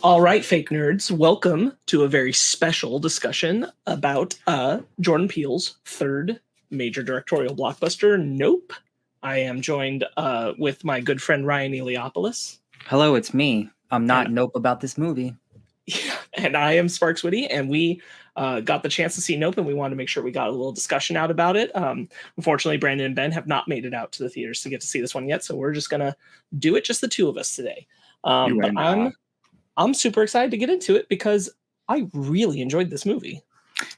All right, fake nerds, welcome to a very special discussion about Jordan Peele's third major directorial blockbuster, Nope. I am joined with my good friend Ryan Eliopoulos. Hello, it's me. I'm not nope about this movie. And I am Sparkz, and we got the chance to see Nope, and we wanted to make sure we got a little discussion out about it. Unfortunately, Brandon and Ben have not made it out to the theaters to get to see this one yet, so we're just going to do it just the two of us today. But I'm super excited to get into it because I really enjoyed this movie.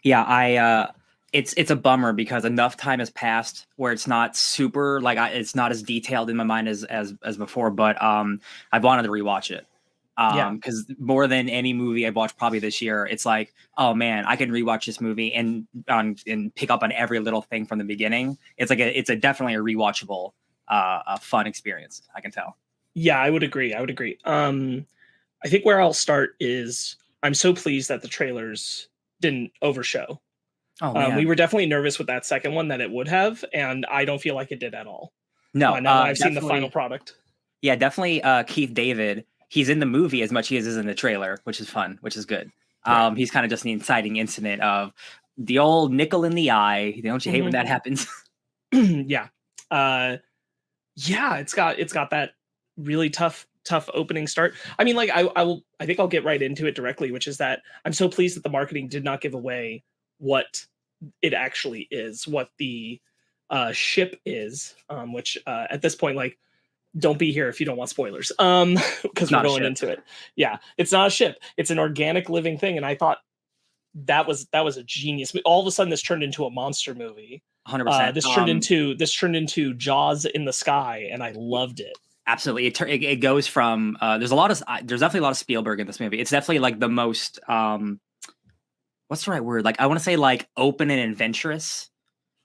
Yeah, it's a bummer because enough time has passed where it's not super it's not as detailed in my mind as before. But I've wanted to rewatch it because more than any movie I've watched probably this year, it's like, oh man, I can rewatch this movie and pick up on every little thing from the beginning. It's like it's definitely a rewatchable, fun experience. I can tell. Yeah, I would agree. I think where I'll start is I'm so pleased that the trailers didn't overshow. We were definitely nervous with that second one that it would have, and I don't feel like it did at all. No, now I've seen the final product. Yeah, definitely Keith David. He's in the movie as much as he is in the trailer, which is fun, which is good. Right. He's kind of just an inciting incident of the old nickel in the eye. Don't you hate when that happens? Yeah. It's got that really tough opening start. I mean, like I think I'll get right into it directly, which is that I'm so pleased that the marketing did not give away what it actually is, what the ship is, which at this point, like, don't be here if you don't want spoilers, because we're going into it. Yeah, it's not a ship, it's an organic living thing, and I thought that was a genius. All of a sudden this turned into a monster movie. 100%. This turned into Jaws in the sky, and I loved it. Absolutely. It goes from there's definitely a lot of Spielberg in this movie. It's definitely like the most what's the right word? Like, I want to say like open and adventurous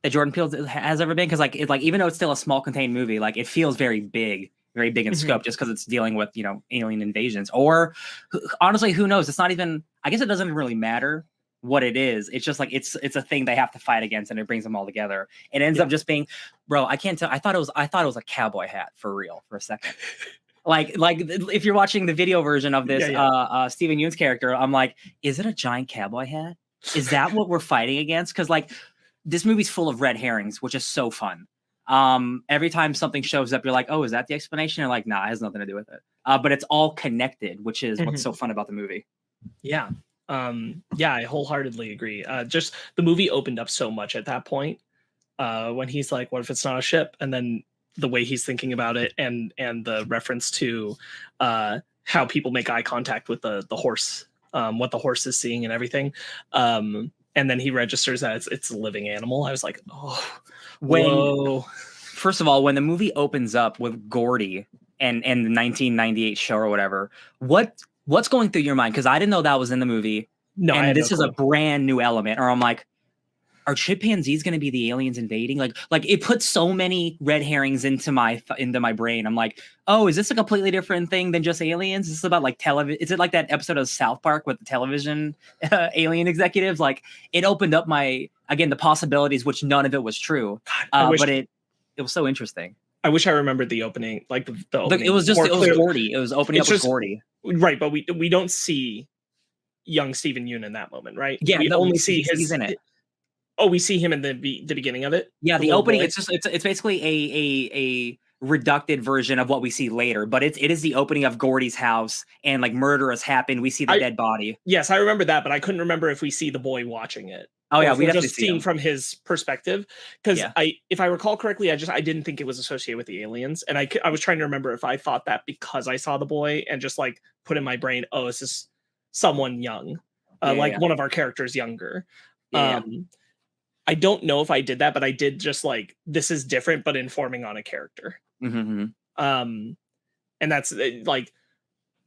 that Jordan Peele has ever been, because like even though it's still a small contained movie, like it feels very big in scope, just because it's dealing with, you know, alien invasions. Or honestly, who knows? It's not even, I guess it doesn't really matter what it is. It's just like it's a thing they have to fight against, and it brings them all together. It ends up just being, bro, I can't tell. I thought it was a cowboy hat for real for a second. like if you're watching the video version of this, Steven Yeun's character, I'm like, is it a giant cowboy hat? Is that what we're fighting against? Because like this movie's full of red herrings, which is so fun. Every time something shows up, you're like, oh, is that the explanation? You're like, nah, it has nothing to do with it. But it's all connected, which is what's so fun about the movie. Yeah. I wholeheartedly agree. Just the movie opened up so much at that point, when he's like, what if it's not a ship? And then the way he's thinking about it, and the reference to how people make eye contact with the horse, what the horse is seeing and everything. And then he registers that it's a living animal. I was like, oh, whoa. First of all, when the movie opens up with Gordy and the 1998 show or whatever, what's going through your mind? Because I didn't know that was in the movie. No, and this is a brand new element. Or I'm like, are chimpanzees going to be the aliens invading? Like it puts so many red herrings into my brain. I'm like, oh, is this a completely different thing than just aliens? Is this about like television? Is it like that episode of South Park with the television alien executives? Like, it opened up the possibilities, which none of it was true. But it was so interesting. I wish I remembered the opening, like the opening. It was Gordy. It was opening up with Gordy. Right, but we don't see young Steven Yeun in that moment, right? Yeah, we only see he's in it. Oh, we see him in the beginning of it. Yeah, the opening. It's basically a reducted version of what we see later, but it is the opening of Gordy's house, and like murder has happened. We see the dead body. Yes, I remember that, but I couldn't remember if we see the boy watching it. Oh yeah, we definitely just seen from his perspective. Because if I recall correctly, I didn't think it was associated with the aliens, and I was trying to remember if I thought that because I saw the boy and just like put in my brain, oh, this is someone young, one of our characters younger. I don't know if I did that, but I did just like, this is different, but informing on a character. Mm-hmm. And that's like,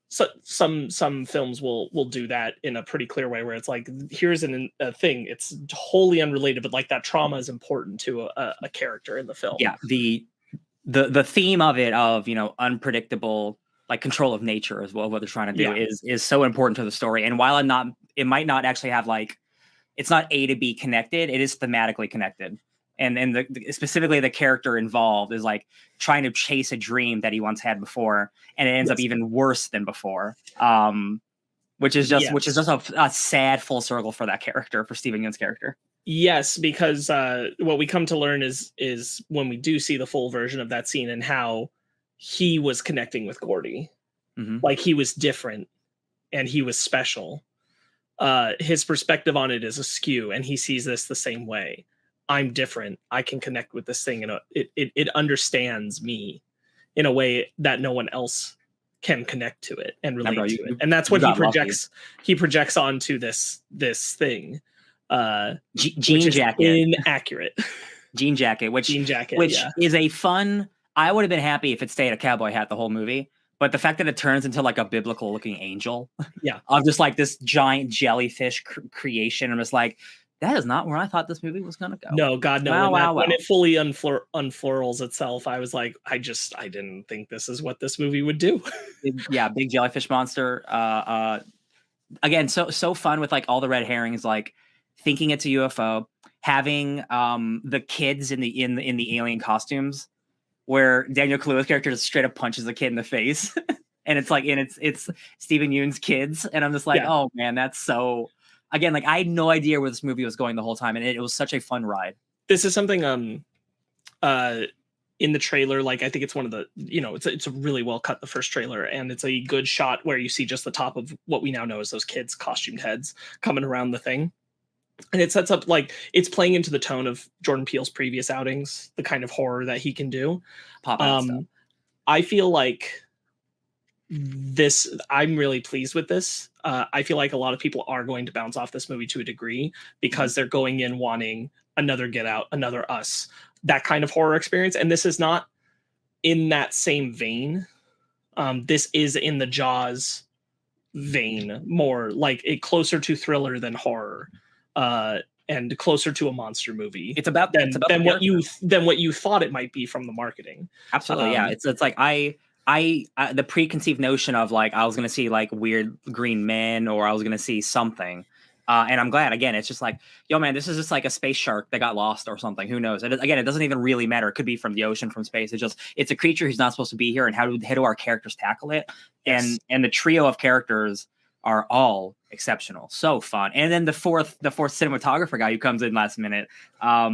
so some films will do that in a pretty clear way, where it's like, here's a thing, it's wholly unrelated, but like that trauma is important to a character in the film. Yeah, the theme of it, of, you know, unpredictable, like control of nature as well, what they're trying to do is so important to the story. And while it might not actually have like, it's not A to B connected, it is thematically connected. And specifically the character involved is like trying to chase a dream that he once had before, and it ends up even worse than before. which is just Yes. a sad full circle for that character, for Steven Yeun's character. Yes, because what we come to learn is when we do see the full version of that scene and how he was connecting with Gordy, like he was different and he was special. His perspective on it is askew, and he sees this the same way. I'm different. I can connect with this thing, and it understands me in a way that no one else can connect to it and relate to it. And that's what he projects. He projects onto this thing. Jean jacket, inaccurate. Jean jacket, which is a fun. I would have been happy if it stayed a cowboy hat the whole movie. But the fact that it turns into like a biblical looking angel, of just like this giant jellyfish creation, I'm just like, that is not where I thought this movie was going to go. No, God, no. When it fully unfurls itself, I was like, I didn't think this is what this movie would do. Big jellyfish monster. Again, so fun with like all the red herrings, like thinking it's a UFO, having the kids in the alien costumes, where Daniel Kaluuya's character just straight up punches a kid in the face, and it's like, and it's Steven Yeun's kids, and I'm just like, oh man, that's so. Again, like I had no idea where this movie was going the whole time, and it was such a fun ride. This is something in the trailer, like I think it's one of the, it's a really well cut, the first trailer, and it's a good shot where you see just the top of what we now know as those kids' costumed heads coming around the thing. And it sets up like it's playing into the tone of Jordan Peele's previous outings, the kind of horror that he can do. I feel like I'm really pleased with this. I feel like a lot of people are going to bounce off this movie to a degree because they're going in wanting another Get Out, another Us, that kind of horror experience. And this is not in that same vein. This is in the Jaws vein, more like it closer to thriller than horror. And closer to a monster movie. It's about what you thought it might be from the marketing. Absolutely, yeah. It's like I the preconceived notion of like I was gonna see like weird green men, or I was gonna see something, and I'm glad. Again, it's just like, yo, man, this is just like a space shark that got lost or something. Who knows? It doesn't even really matter. It could be from the ocean, from space. It's a creature who's not supposed to be here, and how do our characters tackle it? Yes. And the trio of characters are all exceptional, so fun. And then the fourth cinematographer guy who comes in last minute, I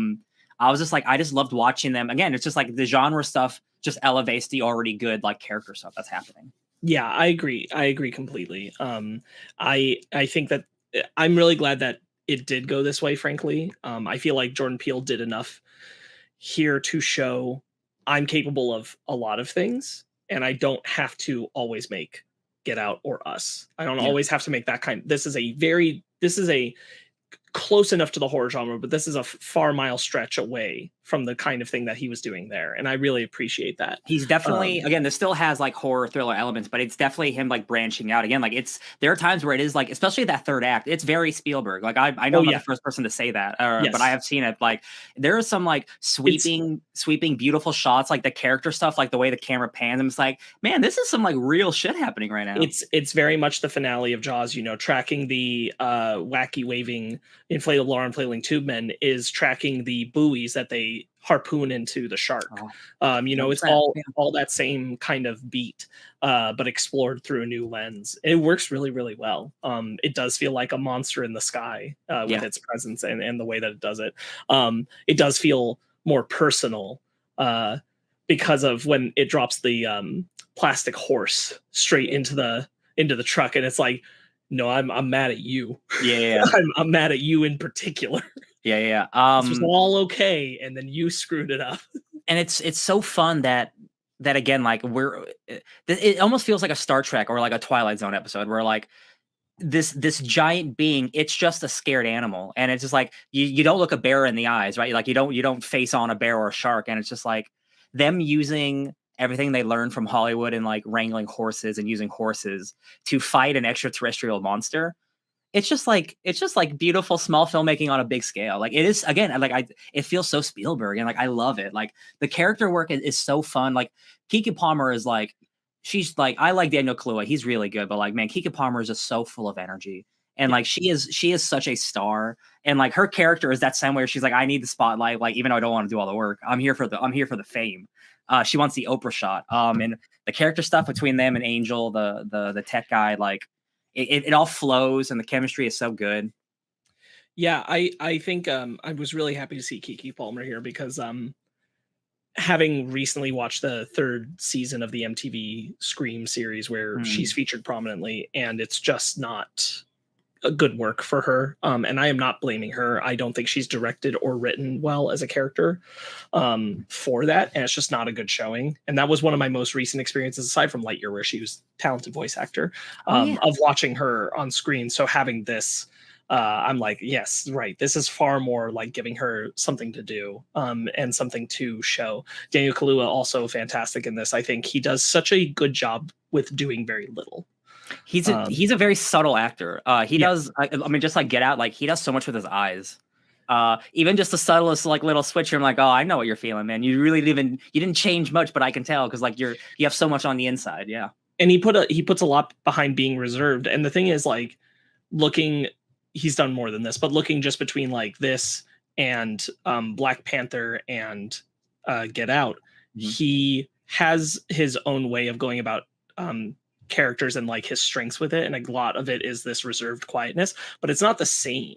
was just like, I just loved watching them. Again, it's just like the genre stuff just elevates the already good like character stuff that's happening. Yeah, I agree completely. I think that I'm really glad that it did go this way, frankly. I feel like Jordan Peele did enough here to show I'm capable of a lot of things, and I don't have to always make Get Out or Us. I don't always have to make that kind. This is a close enough to the horror genre, but this is a far mile stretch away from the kind of thing that he was doing there, and I really appreciate that. He's definitely again, this still has like horror thriller elements, but it's definitely him like branching out again. Like there are times where it is like, especially that third act, it's very Spielberg. Like I know I'm not the first person to say that, but I have seen it. Like there are some like sweeping beautiful shots, like the character stuff, like the way the camera pans. I'm just like, man, this is some like real shit happening right now. It's very much the finale of Jaws. Tracking the wacky waving inflatable arm flailing tube men is tracking the buoys that they harpoon into the shark. It's all that same kind of beat, but explored through a new lens. It works really, really well. It does feel like a monster in the sky with its presence and the way that it does it. It does feel more personal because of when it drops the plastic horse straight into the truck, and it's like, no, I'm mad at you. Yeah. I'm mad at you in particular. Yeah. This was all okay, and then you screwed it up. And it's so fun that again, like it almost feels like a Star Trek or like a Twilight Zone episode where like this giant being, it's just a scared animal, and it's just like you don't look a bear in the eyes, right? Like you don't face on a bear or a shark, and it's just like them using everything they learned from Hollywood and like wrangling horses and using horses to fight an extraterrestrial monster. It's just like beautiful small filmmaking on a big scale. Like it is, again, like it feels so Spielberg, and like I love it. Like the character work is so fun. Like Keke Palmer is like, she's like, I like Daniel Kaluuya, he's really good, but like, man, Keke Palmer is just so full of energy. And like she is such a star, and like her character is that same way where she's like, I need the spotlight, like even though I don't want to do all the work, I'm here for the fame. She wants the Oprah shot. And the character stuff between them and Angel, the tech guy, like it all flows and the chemistry is so good. Yeah, I think I was really happy to see Keke Palmer here because having recently watched the third season of the MTV Scream series where she's featured prominently, and it's just not a good work for her. And I am not blaming her. I don't think she's directed or written well as a character for that. And it's just not a good showing. And that was one of my most recent experiences, aside from Lightyear, where she was a talented voice actor, of watching her on screen. So having this, I'm like, yes, right. This is far more like giving her something to do and something to show. Daniel Kaluuya also fantastic in this. I think he does such a good job with doing very little. He's a very subtle actor. He does. I mean, just like Get Out, like he does so much with his eyes. Even just the subtlest like little switch. I'm like, oh, I know what you're feeling, man. You really didn't change much, but I can tell because like you have so much on the inside. Yeah. And he puts a lot behind being reserved. And the thing is, like, he's done more than this, but looking just between like this and Black Panther and Get Out, he has his own way of going about characters and like his strengths with it, and a lot of it is this reserved quietness, but it's not the same.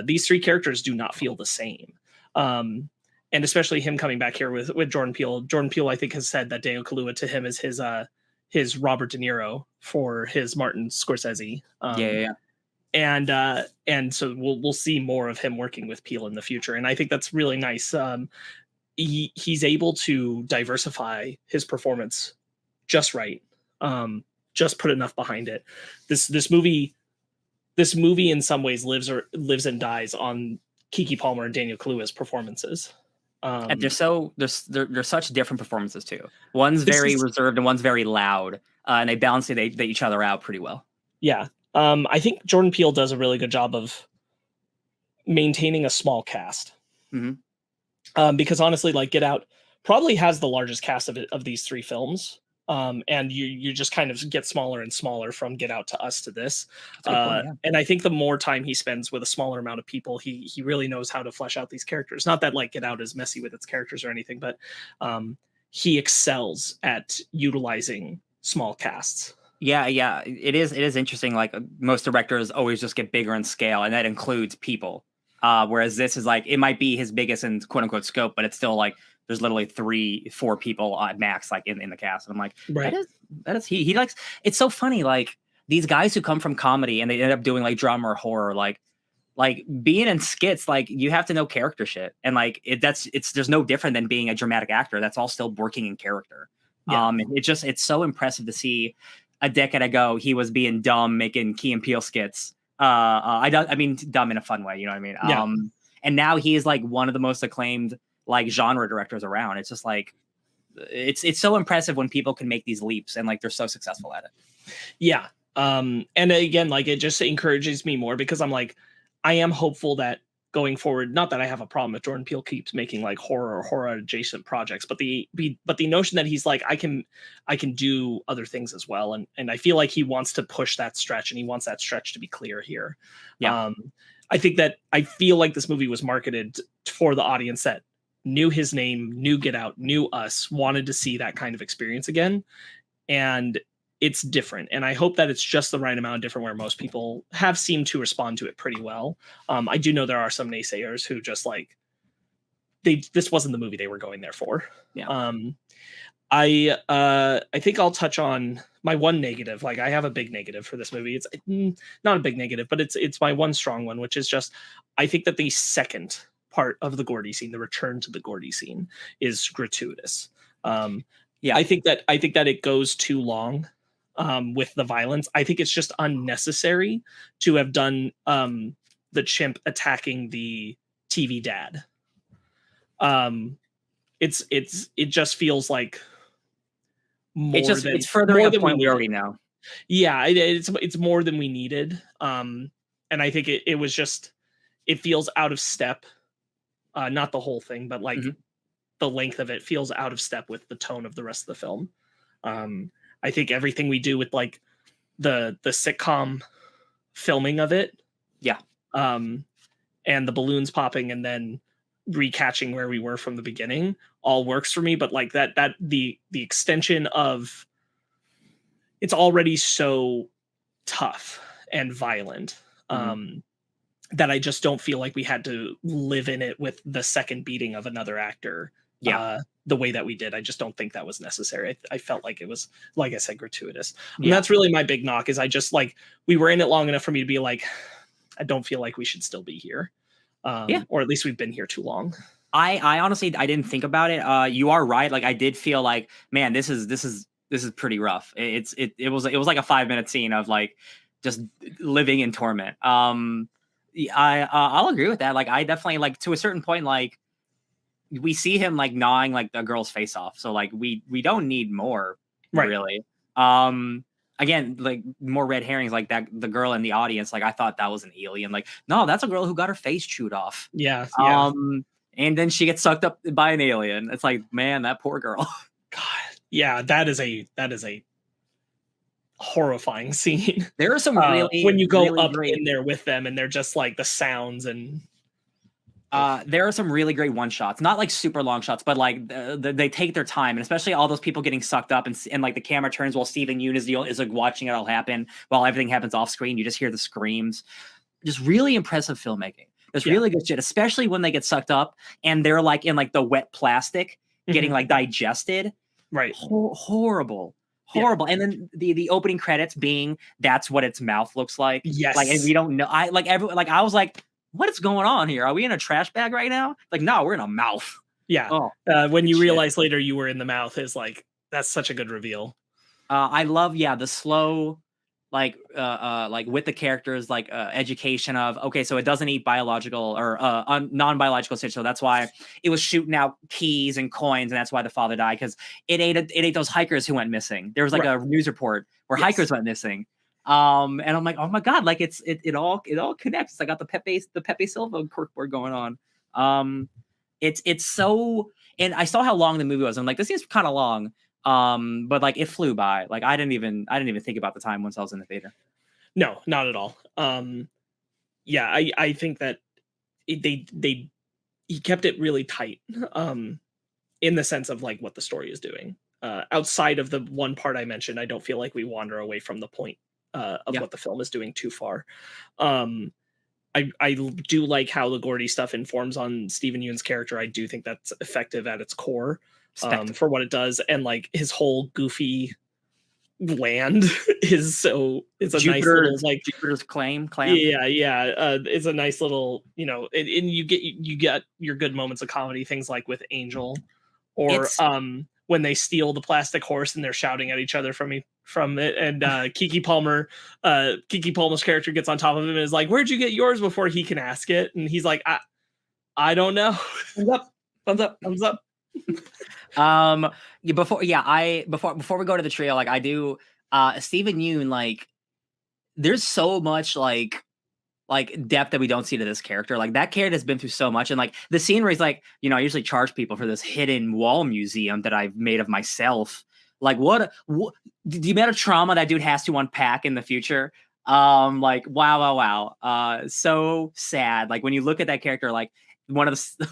These three characters do not feel the same, and especially him coming back here with Jordan Peele. Jordan Peele, I think, has said that Daniel Kaluuya to him is his Robert De Niro for his Martin Scorsese. And so we'll see more of him working with Peele in the future, and I think that's really nice. He's able to diversify his performance just right. Just put enough behind it. This movie in some ways lives and dies on Keke Palmer and Daniel Kaluuya's performances. And they're such different performances too. One's very reserved and one's very loud, and they balance each other out pretty well. Yeah, I think Jordan Peele does a really good job of maintaining a small cast. Because honestly, like Get Out probably has the largest cast of these three films. And you just kind of get smaller and smaller from Get Out to Us to this. And I think the more time he spends with a smaller amount of people, he really knows how to flesh out these characters. Not that like Get Out is messy with its characters or anything, but he excels at utilizing small casts. Yeah, it is interesting. Like most directors always just get bigger in scale, and that includes people. Whereas this is like, it might be his biggest in quote unquote scope, but it's still like there's literally 3-4 people at max like in the cast. And I'm like, that is he likes. It's so funny. Like these guys who come from comedy and they end up doing like drama or horror, like being in skits, like you have to know character shit. And like there's no different than being a dramatic actor. That's all still working in character. It's so impressive to see. A decade ago, he was being dumb, making Key and Peele skits. I mean, dumb in a fun way, you know what I mean? And now he is like one of the most acclaimed like genre directors around. It's just like it's so impressive when people can make these leaps and like they're so successful at it. Yeah. And again, like it just encourages me more because I'm like, I am hopeful that going forward, not that I have a problem if Jordan Peele keeps making like horror or horror adjacent projects, but the notion that he's like, I can do other things as well. And I feel like he wants to push that stretch, and he wants that stretch to be clear here. I feel like this movie was marketed for the audience that knew his name, knew Get Out, knew Us, wanted to see that kind of experience again. And it's different. And I hope that it's just the right amount different where most people have seemed to respond to it pretty well. I do know there are some naysayers who just like, this wasn't the movie they were going there for. I think I'll touch on my one negative. Like I have a big negative for this movie. It's not a big negative, but it's my one strong one, which is just, I think that the second part of the Gordy scene, the return to the Gordy scene, is gratuitous. I think that it goes too long with the violence. I think it's just unnecessary to have done the chimp attacking the TV dad. It just feels like more it's furthering a point we already know. Yeah, it's more than we needed. And I think it was just, it feels out of step. Not the whole thing, but like the length of it feels out of step with the tone of the rest of the film. I think everything we do with like the sitcom filming of it, and the balloons popping and then recatching where we were from the beginning all works for me. But like the extension of, it's already so tough and violent. Mhm. That I just don't feel like we had to live in it with the second beating of another actor Yeah. the way that we did. I just don't think that was necessary. I felt like it was, like I said, gratuitous. And Yeah. that's really my big knock is I just like, we were in it long enough for me to be like, I don't feel like we should still be here. Yeah. Or at least we've been here too long. I honestly I didn't think about it. You are right. Like I did feel like, man, this is pretty rough. It was like a 5-minute scene of like just living in torment. I'll agree with that. Like I definitely like to a certain point, like we see him like gnawing like the girl's face off. So like we don't need more Right. really. Again, like more red herrings like that. The girl in the audience, like I thought that was an alien. Like no, that's a girl who got her face chewed off. Yeah. Yeah. And then she gets sucked up by an alien. It's like, man, that poor girl. God. Yeah. That is a horrifying scene. There are some When you go really up great. in there with them and they're just like the sounds and There are some really great one shots, not like super long shots, but like they take their time, and especially all those people getting sucked up, and like the camera turns while Stephen Yeun is like watching it all happen while everything happens off screen. You just hear the screams. Just really impressive filmmaking. It's really good shit, especially when they get sucked up and they're like in like the wet plastic getting like digested. right. Horrible. And then the opening credits being that's what its mouth looks like. Yes. Like, and we don't know. I was like, what is going on here? Are we in a trash bag right now? Like, no, we're in a mouth. Yeah. Oh, when you shit. realize later you were in the mouth is like, that's such a good reveal. I love, the slow, like with the characters, like education of, okay, so it doesn't eat biological or non-biological stitch, so that's why it was shooting out keys and coins, and that's why the father died, because it ate those hikers who went missing. There was like a news report where hikers went missing. And I'm like, oh my god, like it all connects. I got the Pepe Silva corkboard going on. It's so, and I saw how long the movie was. I'm like, this is kind of long. But like it flew by. Like I didn't even think about the time once I was in the theater. No, not at all. Yeah, I think that he kept it really tight. In the sense of like what the story is doing. Outside of the one part I mentioned, I don't feel like we wander away from the point of what the film is doing too far. I do like how the Gordy stuff informs on Stephen Yeun's character. I do think that's effective at its core for what it does, and like his whole goofy land is it's a nice little like Jupiter's clam. Yeah. It's a nice little, and you get your good moments of comedy, things like with Angel, or when they steal the plastic horse and they're shouting at each other from it, and Keke Palmer's character gets on top of him and is like, "Where'd you get yours?" before he can ask it, and he's like, "I don't know." Thumbs up. Before we go to the trio, like I do, Stephen Yeun, like there's so much like depth that we don't see to this character. Like that character has been through so much, and like the scene where he's like, I usually charge people for this hidden wall museum that I've made of myself. Like what the amount of trauma that dude has to unpack in the future. Like wow. So sad. Like when you look at that character, like one of the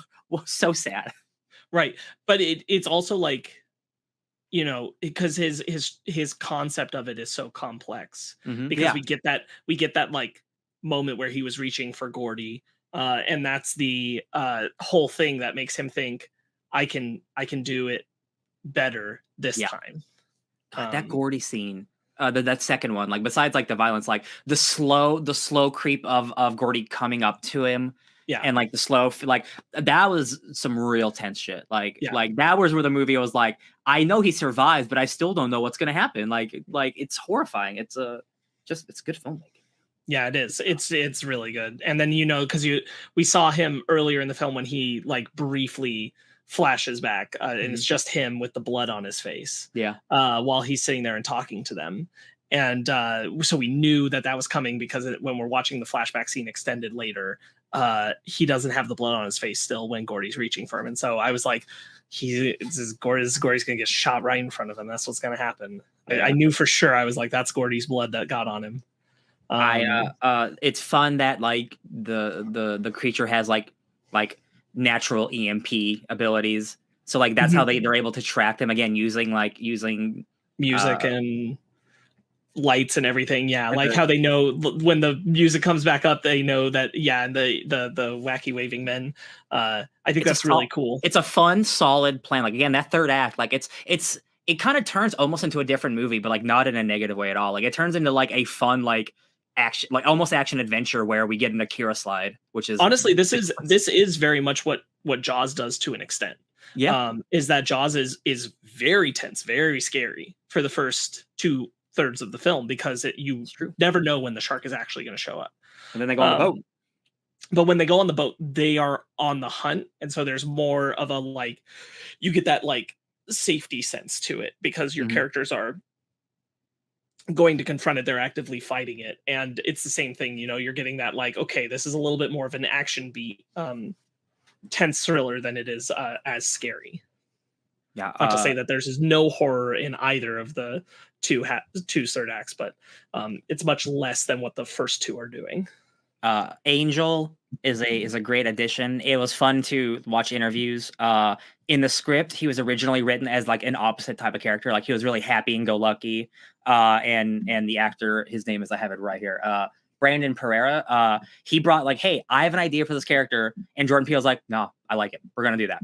so sad. Right. But it's also like, because his concept of it is so complex, because we get that like moment where he was reaching for Gordy, and that's the whole thing that makes him think I can do it better this time. God, that Gordy scene, that second one, like besides like the violence, like the slow creep of Gordy coming up to him. Yeah. And like the slow, like that was some real tense shit. Like that was where the movie was like, I know he survives, but I still don't know what's gonna happen. Like it's horrifying. It's good filmmaking. Yeah, it is. It's really good. And then because we saw him earlier in the film when he like briefly flashes back, and it's just him with the blood on his face. Yeah. While he's sitting there and talking to them. And so we knew that was coming because when we're watching the flashback scene extended later, he doesn't have the blood on his face still when Gordy's reaching for him. And so I was like, Gordy's gonna get shot right in front of him. That's what's gonna happen. Yeah. I knew for sure. I was like, that's Gordy's blood that got on him. It's fun that like the creature has like natural EMP abilities. So like that's how they're able to track them again using music and lights and everything. Yeah, like how they know when the music comes back up, they know that. Yeah, and the wacky waving men. I think that's really cool. It's a fun, solid plan. Like again, that third act, like it kind of turns almost into a different movie, but like not in a negative way at all. Like it turns into like a fun like action, like almost action adventure where we get an Akira slide, which is honestly this is very much what Jaws does to an extent. Yeah, is that Jaws is very tense, very scary for the first 2/3 of the film because you never know when the shark is actually going to show up. And then they go on the boat. But when they go on the boat, they are on the hunt, and so there's more of a like you get that like safety sense to it because your characters are going to confront it, they're actively fighting it, and it's the same thing, you know, you're getting that like, okay, this is a little bit more of an action beat tense thriller than it is as scary. Yeah, not to say that there's no horror in either of the two third acts, but it's much less than what the first two are doing. Angel is a great addition. It was fun to watch interviews. In the script, he was originally written as like an opposite type of character. Like he was really happy and go lucky. And the actor, his name is, I have it right here, Brandon Pereira. He brought like, hey, I have an idea for this character, and Jordan Peele's like, no, I like it. We're gonna do that.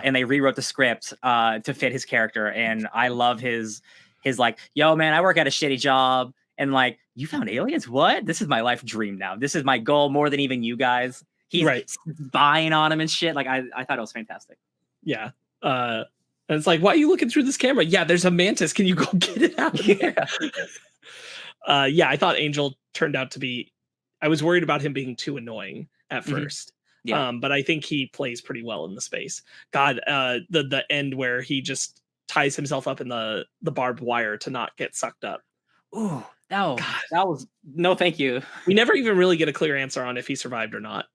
And they rewrote the script to fit his character. And I love his like, yo, man, I work at a shitty job. And like, you found aliens? What? This is my life dream now. This is my goal more than even you guys. He's spying on him and shit. Like, I thought it was fantastic. Yeah. And it's like, why are you looking through this camera? Yeah, there's a mantis. Can you go get it out of there? Yeah, I thought Angel turned out to be, I was worried about him being too annoying at first. Yeah. But I think he plays pretty well in the space. God, the end where he just ties himself up in the barbed wire to not get sucked up. Ooh, that was no thank you. We never even really get a clear answer on if he survived or not.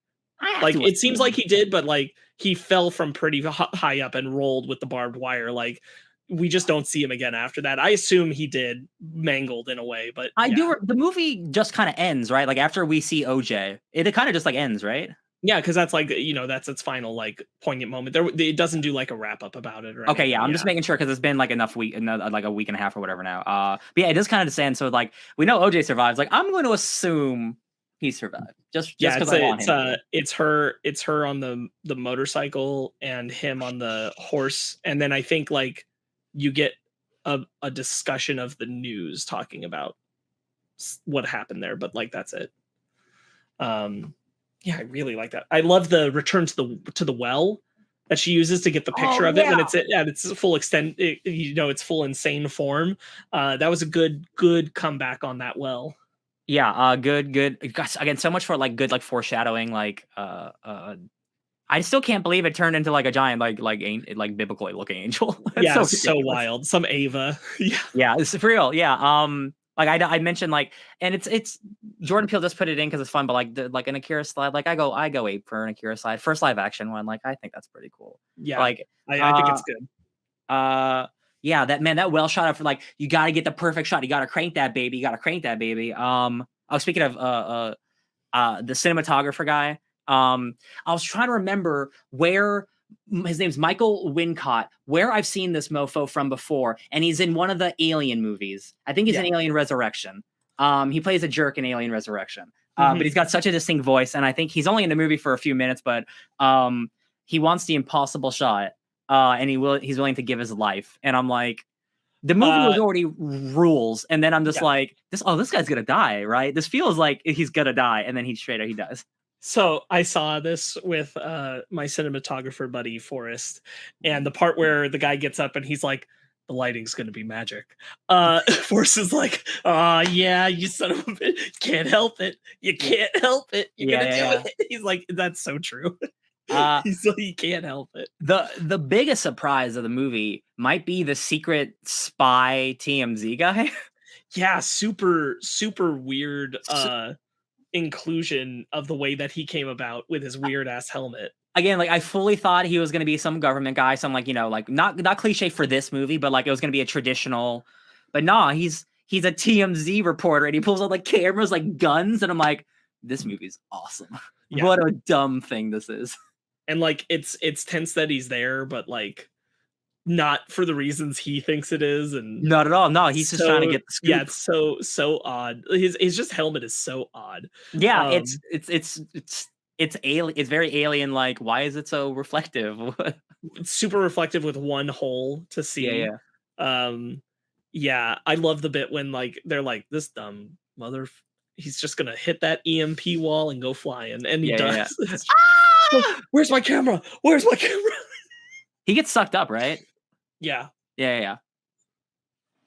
Like it seems like he did, but like he fell from pretty high up and rolled with the barbed wire. Like we just don't see him again after that. I assume he did, mangled in a way, but the movie just kind of ends, right? Like after we see OJ, it kind of just like ends, right? Yeah, because that's like, you know, that's its final like poignant moment. It doesn't do like a wrap up about it. Or okay, yeah, I'm just making sure because it's been like like a week and a half or whatever now. But yeah, it does kind of descend. So like we know OJ survives. Like I'm going to assume he survived. Just because I want him. It's her on the motorcycle and him on the horse, and then I think like you get a discussion of the news talking about what happened there, but like that's it. Yeah, I really like that. I love the return to the well that she uses to get the picture of it when it's full extent. You know, it's full insane form. That was a good comeback on that well. Yeah, good. Gosh, again, so much for like good like foreshadowing. Like, I still can't believe it turned into like a giant like biblical looking angel. Yeah, so wild. Some Ava. Yeah, it's for real. Yeah. Like I mentioned, like, and it's Jordan Peele just put it in because it's fun, but like an Akira slide, like I go ape for an Akira slide, first live action one. Like I think that's pretty cool. Yeah, like I think it's good. Yeah, that well shot of like you got to get the perfect shot. You got to crank that baby. I was speaking of the cinematographer guy. I was trying to remember where. His name's Michael Wincott, where I've seen this mofo from before, and he's in one of the Alien movies. I think he's in Alien Resurrection. He plays a jerk in Alien Resurrection, but he's got such a distinct voice, and I think he's only in the movie for a few minutes, but he wants the impossible shot, and he's willing to give his life. And I'm like, the movie was already rules, and then I'm just like, this guy's gonna die, right? This feels like he's gonna die, and then he dies. So I saw this with my cinematographer buddy Forrest, and the part where the guy gets up and he's like, "The lighting's going to be magic." Forrest is like, "Oh yeah, you son of a bitch, can't help it. You can't help it. You're gonna do it." He's like, "That's so true." He's like, he can't help it. The biggest surprise of the movie might be the secret spy TMZ guy. Yeah, super weird. Inclusion of the way that he came about with his weird ass helmet. Again, like I fully thought he was going to be some government guy, some like, you know, like not cliche for this movie, but like it was going to be a traditional. But nah, he's a TMZ reporter, and he pulls out like cameras, like guns, and I'm like, this movie's awesome. Yeah. What a dumb thing this is. And like it's tense that he's there, but like not for the reasons he thinks it is, and Not at all. No, he's just trying to get the scoop. Yeah, it's so odd. His just helmet is so odd. Yeah, it's alien. It's very alien. Like, why is it so reflective? It's super reflective with one hole to see. Yeah. Yeah, I love the bit when like they're like, this dumb mother, he's just gonna hit that EMP wall and go flying, and he does. Ah! Where's my camera? Where's my camera? He gets sucked up, right? Yeah.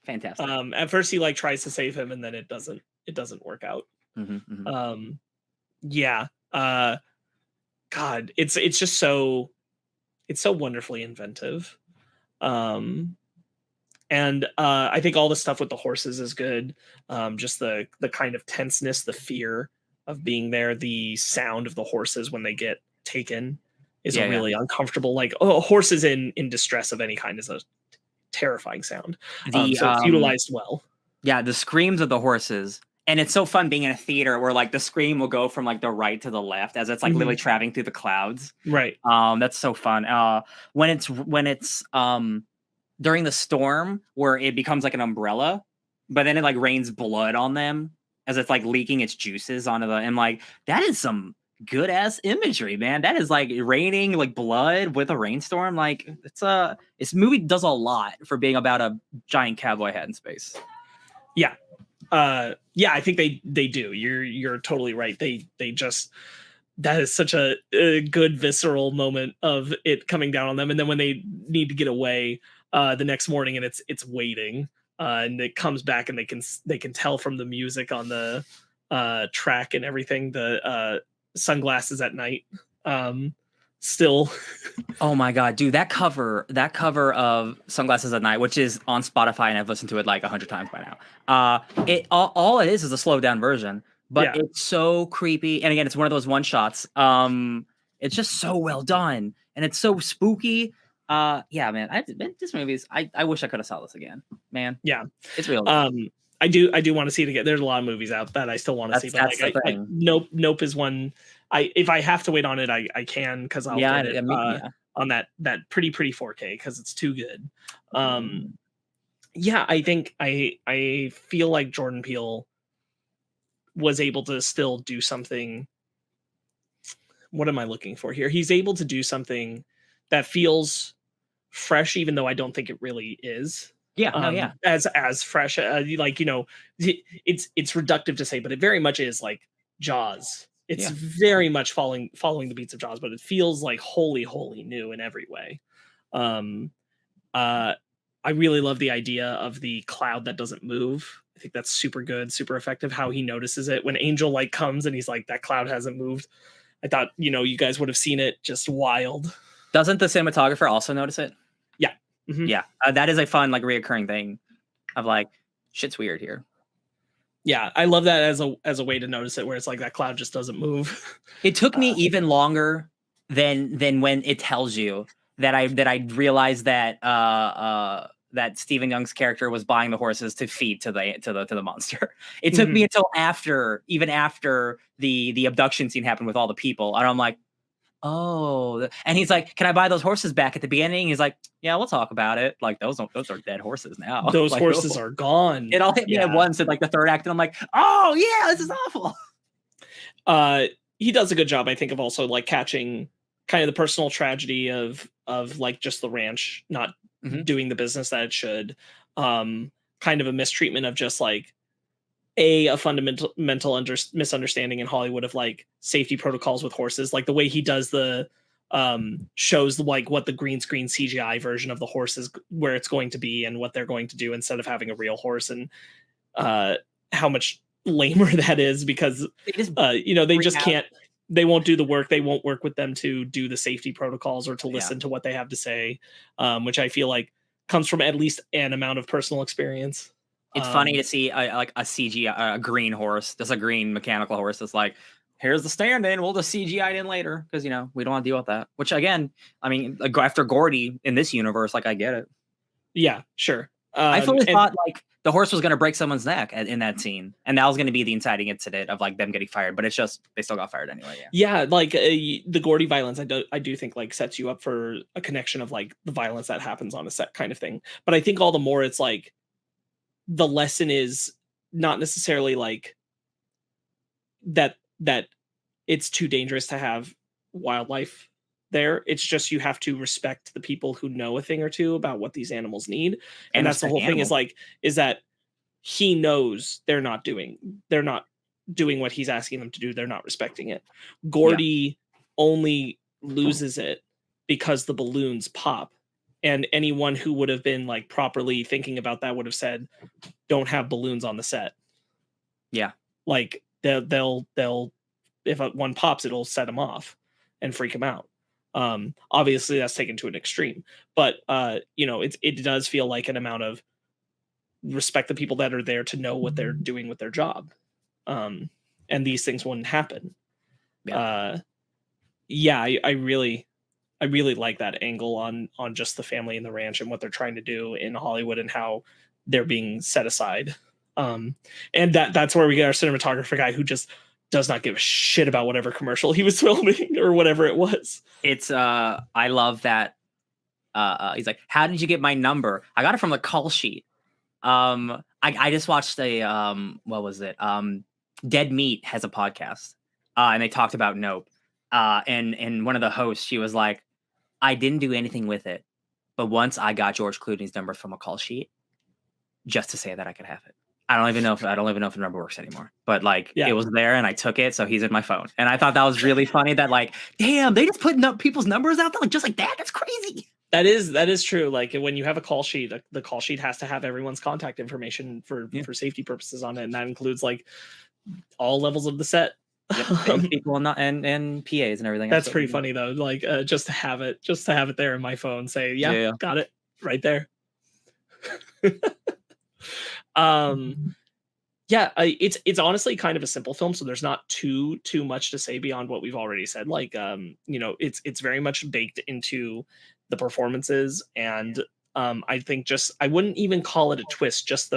Fantastic. At first he like tries to save him, and then it doesn't work out. Yeah. God, it's just so wonderfully inventive. And I think all the stuff with the horses is good. Just the kind of tenseness, the fear of being there, the sound of the horses when they get taken is a really uncomfortable, like, horses in distress of any kind is a terrifying sound. So it's utilized well. Yeah, the screams of the horses. And it's so fun being in a theater where like the scream will go from like the right to the left as it's like literally traveling through the clouds. Right. That's so fun. When it's during the storm where it becomes like an umbrella, but then it like rains blood on them as it's like leaking its juices onto the, and like that is some good ass imagery, man. That is like raining like blood with a rainstorm. Like this movie does a lot for being about a giant cowboy hat in space. Yeah. I think they do. You're totally right. They just, that is such a good visceral moment of it coming down on them, and then when they need to get away the next morning and it's waiting, and it comes back and they can tell from the music on the track and everything, the sunglasses at night still. Oh my god, dude, that cover of Sunglasses at Night, which is on Spotify and I've listened to it like 100 times by now. It all it is a slowed down version, but it's so creepy, and again, it's one of those one shots. It's just so well done, and it's so spooky. Yeah, man, this movie's, I wish I could have saw this again, man. Yeah, it's real. I do want to see it again. There's a lot of movies out that I still want to see, but like, Nope is one. If I have to wait on it, I can, because I'll get it on that pretty 4K, because it's too good. Yeah, I think I feel like Jordan Peele was able to still do something. What am I looking for here? He's able to do something that feels fresh, even though I don't think it really is. As fresh, like, it's reductive to say, but it very much is like Jaws. It's very much following the beats of Jaws, but it feels like wholly new in every way. I really love the idea of the cloud that doesn't move. I think that's super good, super effective. How he notices it when Angel like comes and he's like, that cloud hasn't moved. I thought, you guys would have seen it. Just wild. Doesn't the cinematographer also notice it? Yeah. Yeah, that is a fun like reoccurring thing of like, shit's weird here. Yeah, I love that as a way to notice it, where it's like that cloud just doesn't move. It took me even longer than when it tells you that I realized that that Stephen Young's character was buying the horses to feed to the monster. It took me until after the abduction scene happened with all the people, and I'm like, oh, and he's like, can I buy those horses back at the beginning? He's like, yeah, we'll talk about it. Like, those are dead horses now. Those like, horses are gone. It all hit me at once in like the third act, and I'm like, oh yeah, this is awful. He does a good job, I think, of also like catching kind of the personal tragedy of like just the ranch not doing the business that it should. Kind of a mistreatment of just like a fundamental misunderstanding in Hollywood of like safety protocols with horses, like the way he does the shows like what the green screen CGI version of the horse is, where it's going to be and what they're going to do instead of having a real horse, and how much lamer that is, because they just can't, they won't do the work. They won't work with them to do the safety protocols or to listen to what they have to say, which I feel like comes from at least an amount of personal experience. It's funny to see like a CGI, a green horse, just a green mechanical horse that's like, here's the stand-in, we'll just CGI it in later, because we don't want to deal with that. Which again, I mean, after Gordy in this universe, like, I get it. Yeah, sure. I fully thought like the horse was going to break someone's neck in that scene, and that was going to be the inciting incident of like them getting fired. But it's just they still got fired anyway. Yeah, like the Gordy violence, I do think like sets you up for a connection of like the violence that happens on a set kind of thing. But I think all the more it's like the lesson is not necessarily like that it's too dangerous to have wildlife there. It's just you have to respect the people who know a thing or two about what these animals need. And that's the whole thing is that he knows they're not doing what he's asking them to do. They're not respecting it. Gordy only loses it because the balloons pop. And anyone who would have been like properly thinking about that would have said, don't have balloons on the set. Yeah. Like they'll if one pops, it'll set them off and freak them out. Obviously that's taken to an extreme, but it does feel like an amount of respect the people that are there to know what they're doing with their job. And these things wouldn't happen. I really like that angle on just the family and the ranch and what they're trying to do in Hollywood and how they're being set aside. And that's where we get our cinematographer guy who just does not give a shit about whatever commercial he was filming or whatever it was. It's I love that. He's like, how did you get my number? I got it from the call sheet. I just watched what was it? Dead Meat has a podcast, and they talked about Nope. And one of the hosts, she was like, I didn't do anything with it, but once I got George Clooney's number from a call sheet, just to say that I could have it. I don't even know if the number works anymore, but like it was there and I took it. So he's in my phone. And I thought that was really funny that like, damn, they just putting up people's numbers out there like, just like that. That's crazy. That is true. Like when you have a call sheet, the call sheet has to have everyone's contact information for safety purposes on it. And that includes like all levels of the set. Yep. People and PAs and everything. That's pretty funny though. Like just to have it there in my phone, say, got it right there. It's honestly kind of a simple film, so there's not too much to say beyond what we've already said. Like it's very much baked into the performances, and I think I wouldn't even call it a twist, just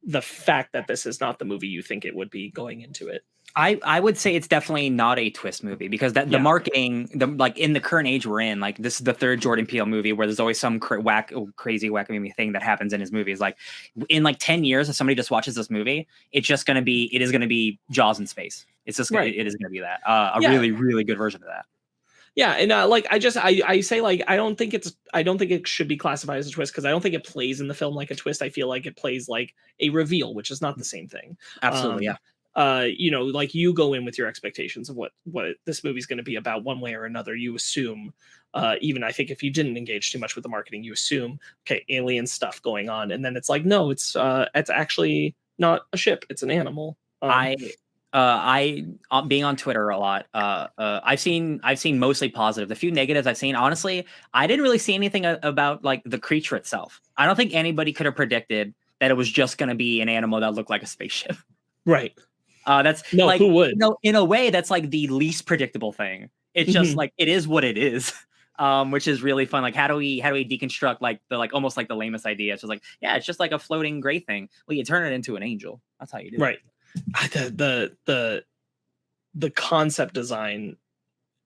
the fact that this is not the movie you think it would be going into it. I would say it's definitely not a twist movie because the marketing, like in the current age we're in, like this is the third Jordan Peele movie where there's always some crazy wacky thing that happens in his movies. Like in like 10 years, if somebody just watches this movie, it is going to be Jaws in space. It's just it is going to be that really, really good version of that. Yeah, and I say like I don't think it should be classified as a twist because I don't think it plays in the film like a twist. I feel like it plays like a reveal, which is not the same thing. Absolutely, yeah. Like you go in with your expectations of what this movie's going to be about one way or another. You assume, even I think if you didn't engage too much with the marketing, you assume, okay, alien stuff going on, and then it's like, no, it's actually not a ship, it's an animal. I being on Twitter a lot, I've seen mostly positive. The few negatives I've seen, honestly, I didn't really see anything about like the creature itself. I don't think anybody could have predicted that it was just going to be an animal that looked like a spaceship. Right. Who would? No, in a way, that's like the least predictable thing. It's just like it is what it is, which is really fun. Like, how do we deconstruct like the almost like the lamest idea? It's just like, yeah, it's just like a floating gray thing. Well, you turn it into an angel. That's how you do it. Right. The concept design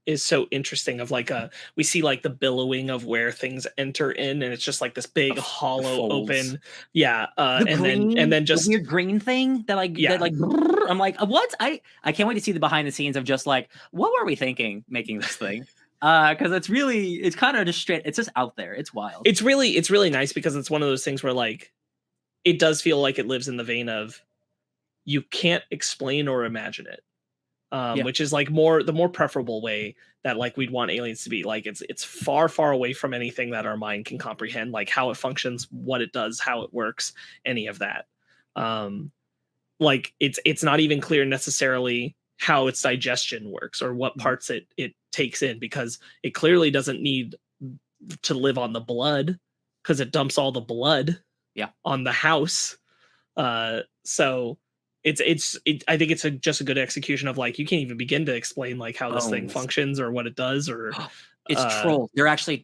is so interesting. Of like we see like the billowing of where things enter in, and it's just like this big hollow open. And then just the weird green thing that I'm like, what? I can't wait to see the behind the scenes of just like, what were we thinking making this thing? Because it's kind of just straight. It's just out there. It's wild. It's really nice because it's one of those things where like it does feel like it lives in the vein of you can't explain or imagine it. Which is like the more preferable way that like we'd want aliens to be. Like it's far away from anything that our mind can comprehend, like how it functions, what it does, how it works, any of that. Like it's not even clear necessarily how its digestion works or what parts it takes in, because it clearly doesn't need to live on the blood because it dumps all the blood on the house. So I think it's just a good execution of like you can't even begin to explain like how this thing functions or what it does. Or it's trolls. They're actually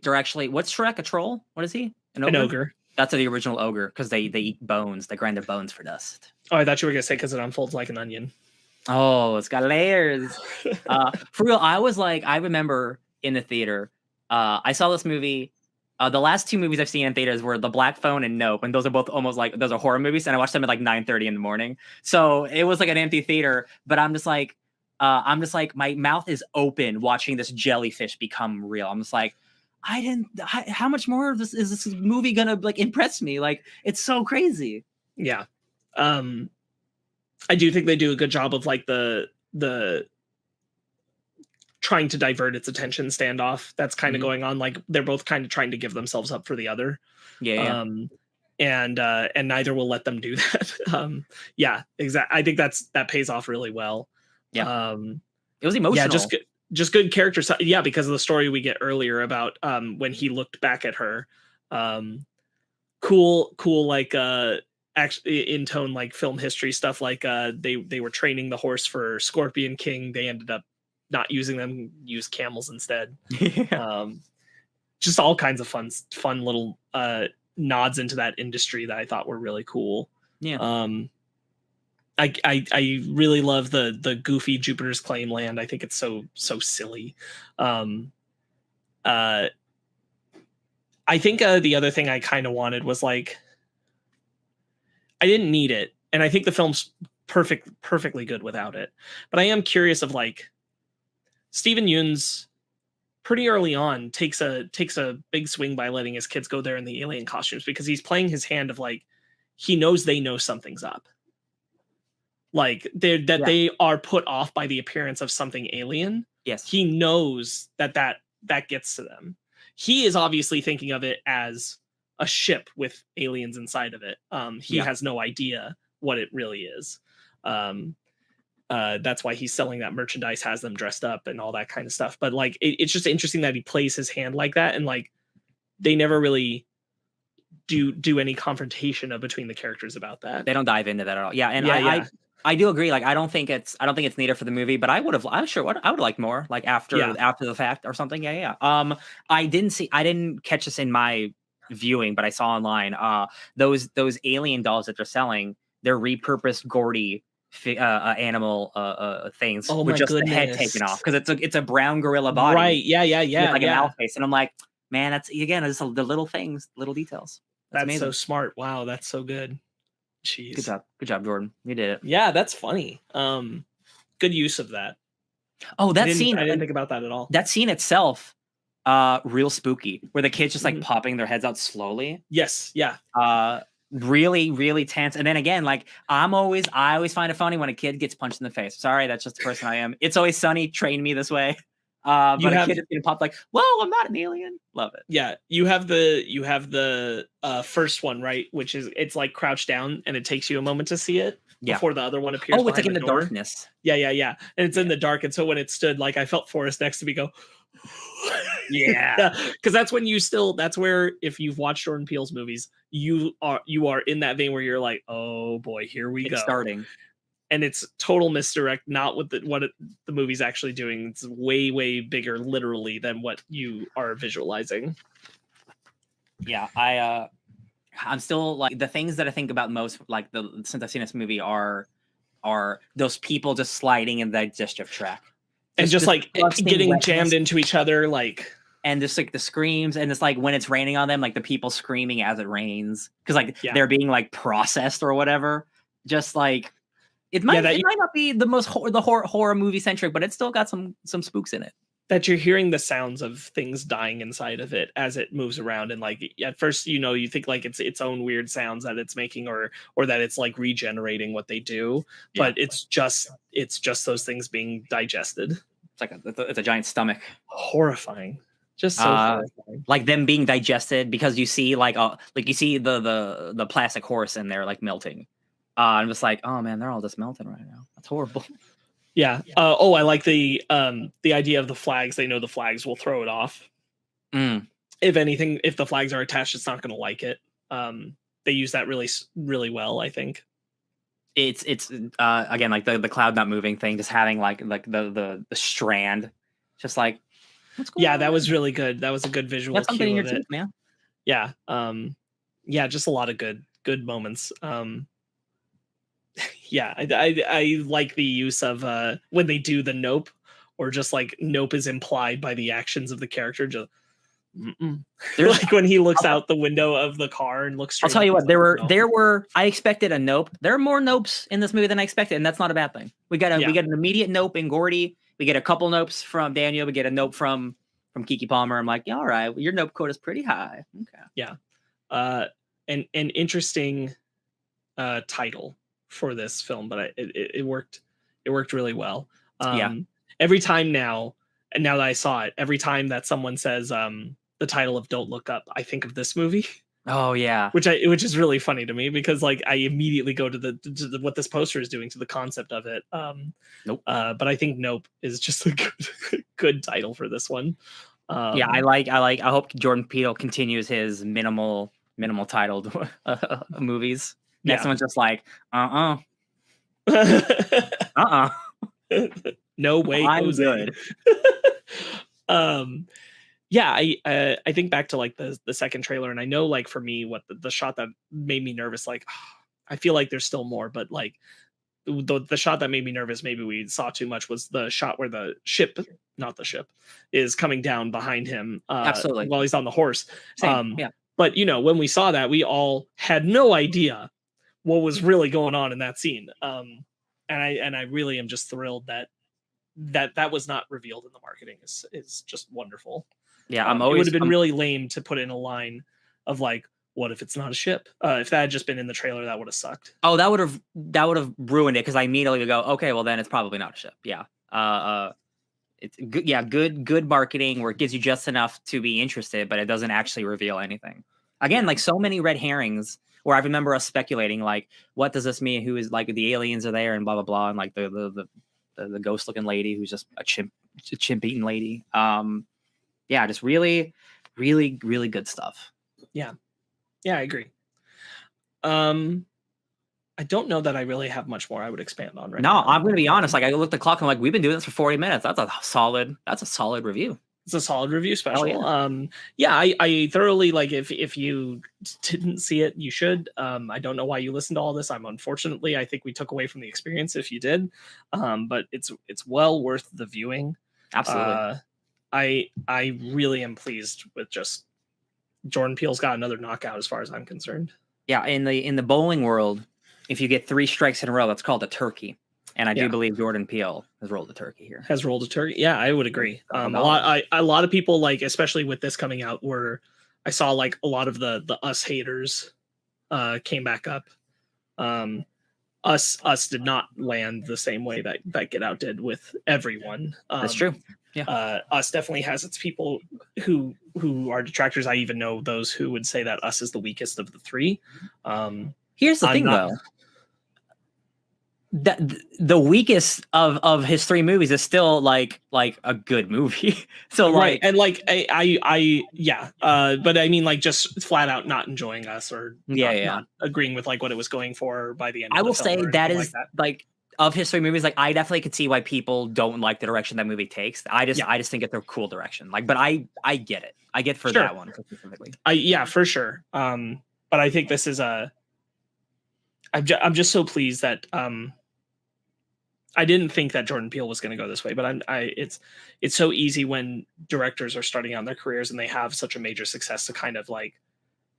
what's Shrek? A troll? What is he? An ogre. That's the original ogre because they eat bones. They grind their bones for dust. Oh, I thought you were gonna say because it unfolds like an onion. Oh, it's got layers. For real, I remember in the theater, I saw this movie. The last two movies I've seen in theaters were The Black Phone and Nope, and those are both almost like those are horror movies, and I watched them at like 9:30 in the morning. So it was like an empty theater, but I'm just like, my mouth is open watching this jellyfish become real. I'm just like, how much more of this is this movie gonna like impress me? Like, it's so crazy. Yeah. I do think they do a good job of like the trying to divert its attention standoff that's kind of going on. Like they're both kind of trying to give themselves up for the other. Yeah. And neither will let them do that. Yeah, exactly. I think that pays off really well. Yeah. It was emotional. Yeah, just good character. Yeah, because of the story we get earlier about when he looked back at her. Cool, like actually in tone like film history stuff. Like they were training the horse for Scorpion King. They ended up not using them, use camels instead. Yeah. Just all kinds of fun little nods into that industry that I thought were really cool. Yeah. I really love the goofy Jupiter's Claim land. I think it's so silly. I think the other thing I kind of wanted was like, I didn't need it, and I think the film's perfectly good without it. But I am curious of like, Steven Yeun's pretty early on takes a big swing by letting his kids go there in the alien costumes, because he's playing his hand of like, he knows they know something's up. Like they are put off by the appearance of something alien. Yes. He knows that gets to them. He is obviously thinking of it as a ship with aliens inside of it. He has no idea what it really is. That's why he's selling that merchandise, has them dressed up and all that kind of stuff. But like, it's just interesting that he plays his hand like that, and like, they never really do any confrontation between the characters about that. They don't dive into that at all. Yeah, and I do agree. Like, I don't think it's needed for the movie, but I would like more, like after the fact or something. Yeah. I didn't catch this in my viewing, but I saw online those alien dolls that they're selling, they're repurposed Gordy animal things with just the head taken off, because it's a brown gorilla body, right? Yeah, like an owl face. And I'm like, man, that's again, it's the little things, little details. That's so smart. Wow, that's so good. Jeez. Good job, Jordan. You did it. Yeah, that's funny. Good use of that. Oh, that scene, I didn't think about that at all. That scene itself, real spooky, where the kids just like popping their heads out slowly. Yes, yeah. Really, really tense. And then again, like, I always find it funny when a kid gets punched in the face. Sorry, that's just the person I am. It's Always Sunny trained me this way. But a kid is getting popped like, whoa, I'm not an alien. Love it. Yeah, you have the first one, right? Which is, it's like crouched down and it takes you a moment to see it before the other one appears. Oh, it's like in the darkness. Yeah. And it's in the dark. And so when it stood, like, I felt Forrest next to me go, yeah. Because that's when that's where, if you've watched Jordan Peele's movies, you are in that vein where you're like, oh boy, here we go. Starting. And it's total misdirect, not with the movie's actually doing. It's way, way bigger, literally, than what you are visualizing. Yeah, I'm still like, the things that I think about most, like, since I've seen this movie, are those people just sliding in the digestive tract, and just like getting jammed into each other, like, and just like the screams, and it's like when it's raining on them, like the people screaming as it rains, because like they're being like processed or whatever. Just like, it might not be the most horror movie centric, but it's still got some spooks in it. That you're hearing the sounds of things dying inside of it as it moves around, and like, at first, you think like it's its own weird sounds that it's making, or that it's like regenerating what they do, but it's just those things being digested. It's like it's a giant stomach. Horrifying. Just so horrifying. Like them being digested, because you see like you see the plastic horse in there like melting. I'm just like, oh man, they're all just melting right now. That's horrible. Yeah. I like the idea of the flags. They know the flags will throw it off. If anything, if the flags are attached, it's not going to like it. They use that really, really well, I think. It's again, like the cloud not moving thing, just having like the strand, just like, what's going on? That was really good. That was a good visual. That's something in your teeth, man. Yeah. Yeah, just a lot of good moments. Yeah, I like the use of when they do the nope, or just like nope is implied by the actions of the character. Just There's like when he looks I'll, out the window of the car and looks I'll straight tell up. you He's what, like, there "No." were I expected a nope. There are more nopes in this movie than I expected, and that's not a bad thing. We got Yeah. an immediate nope in Gordy. We get a couple nopes from Daniel. We get a nope from Kiki Palmer. I'm like, yeah, all right, your nope quota is pretty high. Okay. Yeah. An interesting title for this film, but it worked. It worked really well. Yeah. Every time now, and now that I saw it, every time that someone says the title of Don't Look Up, I think of this movie. Oh yeah. Which is really funny to me, because like I immediately go to the what this poster is doing to the concept of it. Nope. But I think Nope is just a good title for this one. Yeah, I hope Jordan Peele continues his minimal titled movies. Next one's just like no way, I'm Jose. good. Yeah, I think back to like the second trailer, and I know like for me what the shot that made me nervous, like I feel like there's still more, but like the shot that made me nervous, maybe we saw too much, was the shot where the ship, not the ship, is coming down behind him Absolutely. while he's on the horse. Same. Yeah. But when we saw that, we all had no idea what was really going on in that scene. And I really am just thrilled that was not revealed in the marketing. Is just wonderful. Yeah, it would have been really lame to put in a line of like, what if it's not a ship? If that had just been in the trailer, that would have sucked. Oh, that would have ruined it, because I immediately would go, okay, well then it's probably not a ship. Yeah. It's good. Yeah, good marketing where it gives you just enough to be interested, but it doesn't actually reveal anything. Again, like so many red herrings. Where I remember us speculating, like, what does this mean? Who is, like, the aliens are there and blah blah blah, and like the ghost looking lady who's just a chimp eating lady. Yeah, just really good stuff. Yeah, I agree. I don't know that I really have much more I would expand on right now. No, I'm going to be honest. Like, I looked at the clock and I'm like, we've been doing this for 40 minutes. That's a solid review. It's a solid review special. Yeah. I thoroughly, like, if you didn't see it, you should. I don't know why you listened to all this. I think we took away from the experience if you did. But it's well worth the viewing. Absolutely. I really am pleased with just Jordan Peele's got another knockout as far as I'm concerned. Yeah, in the bowling world, if you get 3 strikes in a row, that's called a turkey. And I do believe Jordan Peele has rolled a turkey here. Has rolled a turkey. Yeah, I would agree. A lot of people, like, especially with this coming out, where I saw like a lot of the Us haters came back up. Us did not land the same way that Get Out did with everyone. That's true. Yeah. Us definitely has its people who are detractors. I even know those who would say that Us is the weakest of the 3. Here's the thing, though. The weakest of his 3 movies is still like a good movie. So like, right, and like but I mean, like, just flat out not enjoying Us, or not agreeing with like what it was going for by the end. I will say that is like of his 3 movies, like I definitely could see why people don't like the direction that movie takes. I just think it's a cool direction. Like, but I get it. I get for that one specifically. For sure. But I think this is I'm just so pleased that I didn't think that Jordan Peele was going to go this way, but it's so easy when directors are starting out in their careers and they have such a major success to kind of like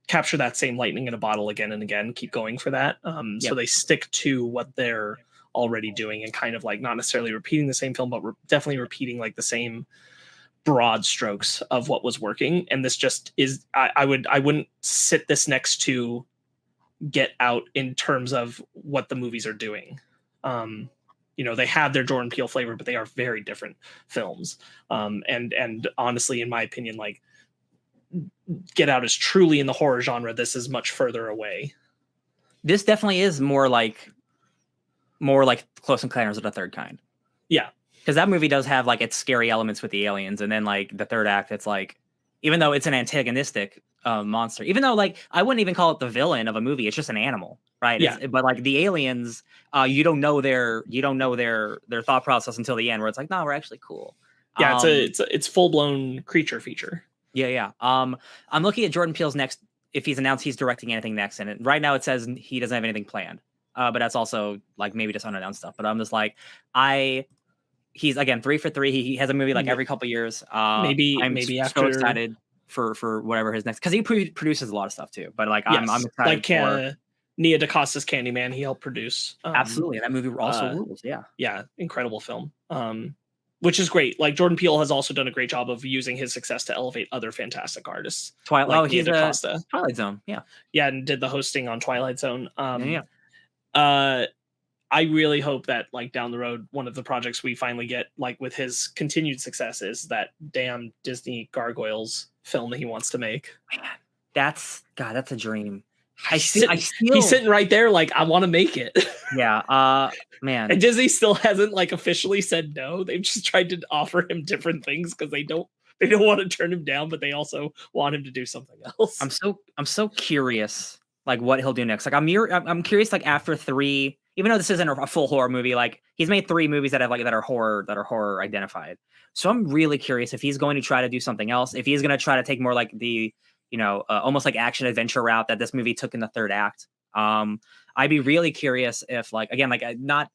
capture that same lightning in a bottle again and again, keep going for that. So they stick to what they're already doing and kind of like not necessarily repeating the same film, but definitely repeating like the same broad strokes of what was working. And this just is, I wouldn't sit this next to Get Out in terms of what the movies are doing. They have their Jordan Peele flavor, but they are very different films. And honestly, in my opinion, like, Get Out is truly in the horror genre. This is much further away. This definitely is more like Close Encounters of the Third Kind. Yeah. Because that movie does have like its scary elements with the aliens. And then like the third act, it's like, even though it's an antagonistic monster, even though like I wouldn't even call it the villain of a movie, it's just an animal, right? Yeah. But like the aliens, you don't know their thought process until the end, where it's like, no, we're actually cool. Yeah, it's full blown creature feature. Yeah. I'm looking at Jordan Peele's next if he's announced he's directing anything next. And right now it says he doesn't have anything planned. But that's also like maybe just unannounced stuff. But I'm just like, he's again 3 for 3. He has a movie like every couple years. Maybe I'm maybe so after excited for whatever his next, because he produces a lot of stuff too. But like I'm excited like for Nia DaCosta's Candyman. He helped produce. absolutely, that movie also rules. Yeah, incredible film. Which is great. Like Jordan Peele has also done a great job of using his success to elevate other fantastic artists. Twilight. Like Oh, he's Nia DaCosta. Twilight Zone. Yeah, and did the hosting on Twilight Zone. Yeah. I really hope that like down the road, one of the projects we finally get like with his continued success is that damn Disney Gargoyles film that he wants to make. Man, that's a dream. He's sitting right there like, I want to make it. Yeah. Man. And Disney still hasn't like officially said no. They've just tried to offer him different things because they don't want to turn him down, but they also want him to do something else. I'm so curious like what he'll do next. Like I'm curious like after 3, even though this isn't a full horror movie, like he's made 3 movies that are horror identified. So I'm really curious if he's going to try to do something else, if he's going to try to take more like the, almost like action adventure route that this movie took in the 3rd act. I'd be really curious if like, again, like not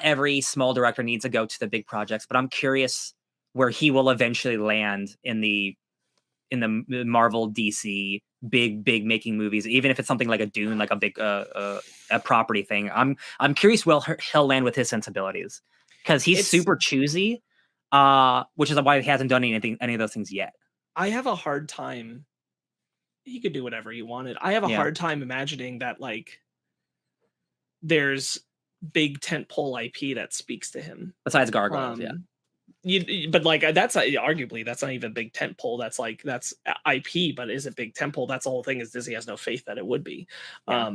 every small director needs to go to the big projects, but I'm curious where he will eventually land in the Marvel DC big making movies, even if it's something like a Dune, like a big a property thing. I'm curious where he'll land with his sensibilities, because he's super choosy, which is why he hasn't done any of those things yet. I have a hard time. He could do whatever he wanted. I have a hard time imagining that like there's big tentpole IP that speaks to him besides Gargoyles. But like that's arguably that's not even big tentpole. That's IP, but is it big tentpole? That's the whole thing. Is Disney has no faith that it would be. But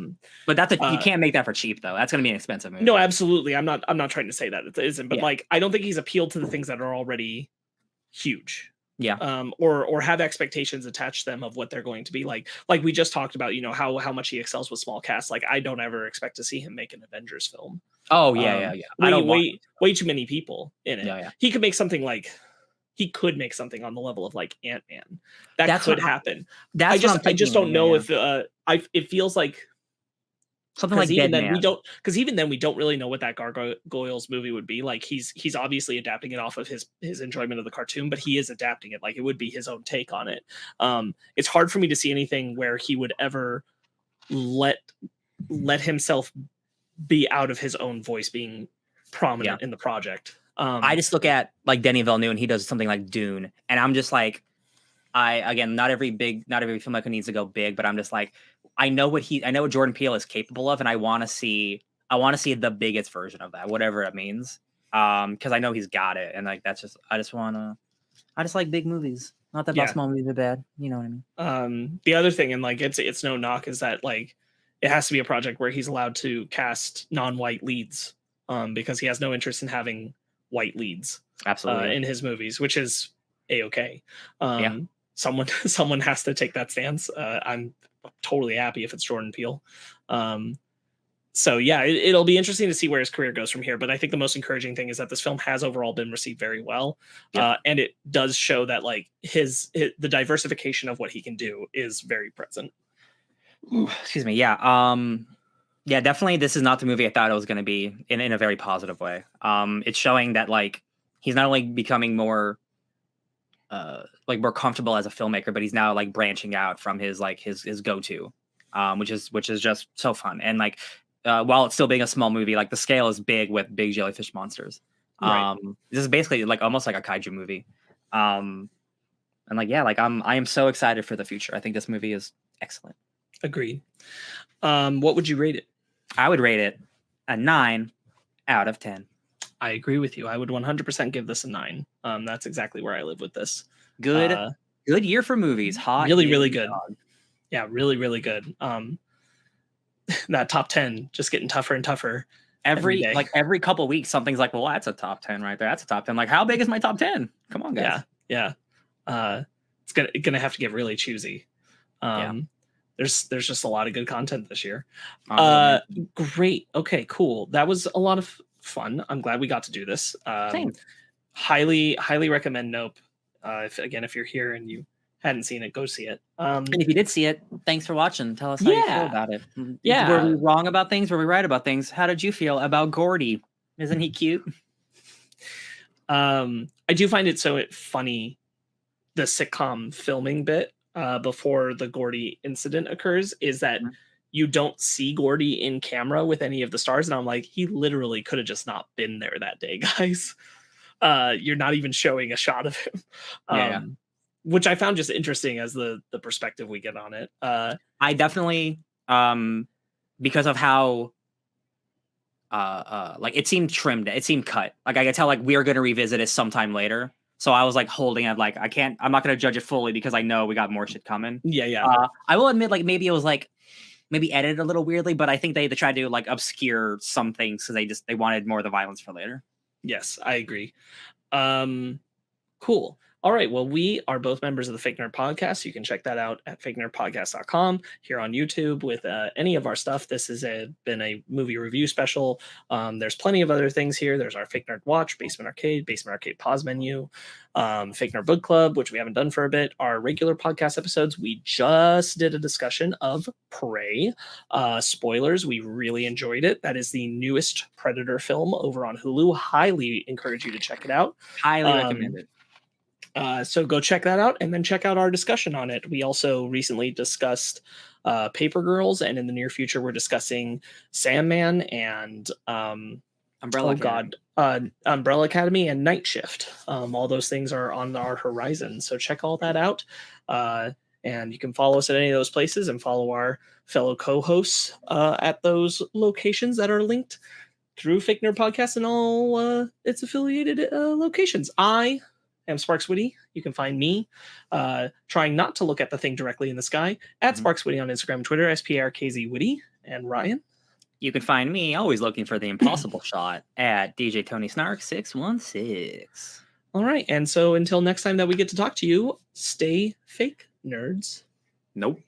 you can't make that for cheap though. That's going to be an expensive movie. No, absolutely. I'm not trying to say that it isn't, but like I don't think he's appealed to the things that are already huge. Or have expectations attached to them of what they're going to be like we just talked about, how much he excels with small casts. Like I don't ever expect to see him make an Avengers film. Way too many people in it. He could make something like he could make something on the level of like Ant-Man. That could happen. I just don't know if it feels like something like even then we don't really know what that Gargoyles movie would be like. He's obviously adapting it off of his enjoyment of the cartoon, but he is adapting it like it would be his own take on it. It's hard for me to see anything where he would ever let himself be out of his own voice being prominent in the project. I just look at like Denis Villeneuve and he does something like Dune, and I'm just like, not every filmmaker needs to go big, but I'm just like, I know what Jordan Peele is capable of, and I want to see the biggest version of that, whatever it means. Because I know he's got it, and like I just like big movies. Not that small movies are bad, you know what I mean? The other thing, and like it's no knock, is that like it has to be a project where he's allowed to cast non-white leads, because he has no interest in having white leads absolutely in his movies, which is a-okay. Someone has to take that stance. I'm totally happy if it's Jordan Peele. So yeah, it'll be interesting to see where his career goes from here. But I think the most encouraging thing is that this film has overall been received very well, and it does show that like the diversification of what he can do is very present. Excuse me. Yeah, definitely. This is not the movie I thought it was going to be in a very positive way. It's showing that like he's not only becoming more comfortable as a filmmaker, but he's now like branching out from his go-to, which is just so fun. And like while it's still being a small movie, like the scale is big with big jellyfish monsters. Right. This is basically like almost like a kaiju movie. And like I am so excited for the future. I think this movie is excellent. Agreed. What would you rate it? I would rate it a 9 out of 10. I agree with you. I would 100% give this a 9. That's exactly where I live with this. Good year for movies. Hot. Really good. Dog. Yeah, really good. That top 10 just getting tougher and tougher. Every couple weeks, something's like, well, that's a top 10 right there. That's a top 10. Like, how big is my top 10? Come on, guys. Yeah. It's gonna have to get really choosy. There's just a lot of good content this year. Great. Okay, cool. That was a lot of fun. I'm glad we got to do this. Highly recommend Nope. If you're here and you hadn't seen it, go see it. And if you did see it, thanks for watching. Tell us how you feel about it. Yeah. Were we wrong about things? Were we right about things? How did you feel about Gordy? Isn't he cute? I do find it so funny, the sitcom filming bit before the Gordy incident occurs, is that you don't see Gordy in camera with any of the stars. And I'm like, he literally could have just not been there that day, guys. You're not even showing a shot of him. Which I found just interesting as the perspective we get on it. I definitely, because of how, like it seemed trimmed, it seemed cut. Like I could tell, like we are going to revisit it sometime later. So I was like holding it, like I'm not going to judge it fully because I know we got more shit coming. Yeah. I will admit, like maybe it was like maybe edited a little weirdly, but I think they tried to like obscure some things because they wanted more of the violence for later. Yes, I agree. Cool. All right. Well, we are both members of the Fake Nerd Podcast. You can check that out at FakeNerdPodcast.com, here on YouTube with any of our stuff. This has been a movie review special. There's plenty of other things here. There's our Fake Nerd Watch, Basement Arcade pause menu, Fake Nerd Book Club, which we haven't done for a bit. Our regular podcast episodes, we just did a discussion of Prey. Spoilers, we really enjoyed it. That is the newest Predator film over on Hulu. Highly encourage you to check it out. Highly recommend it. So go check that out and then check out our discussion on it. We also recently discussed Paper Girls, and in the near future we're discussing Sandman and Umbrella Academy and Night Shift. All those things are on our horizon, so check all that out. And you can follow us at any of those places and follow our fellow co-hosts at those locations that are linked through Fake Nerd Podcast and all its affiliated locations. I am Sparkz Witty. You can find me trying not to look at the thing directly in the sky at Sparkz Witty on Instagram and Twitter, SPRKZ Witty. And Ryan? You can find me always looking for the impossible shot at DJ Tony Snark 616. All right. And so until next time that we get to talk to you, stay fake nerds. Nope.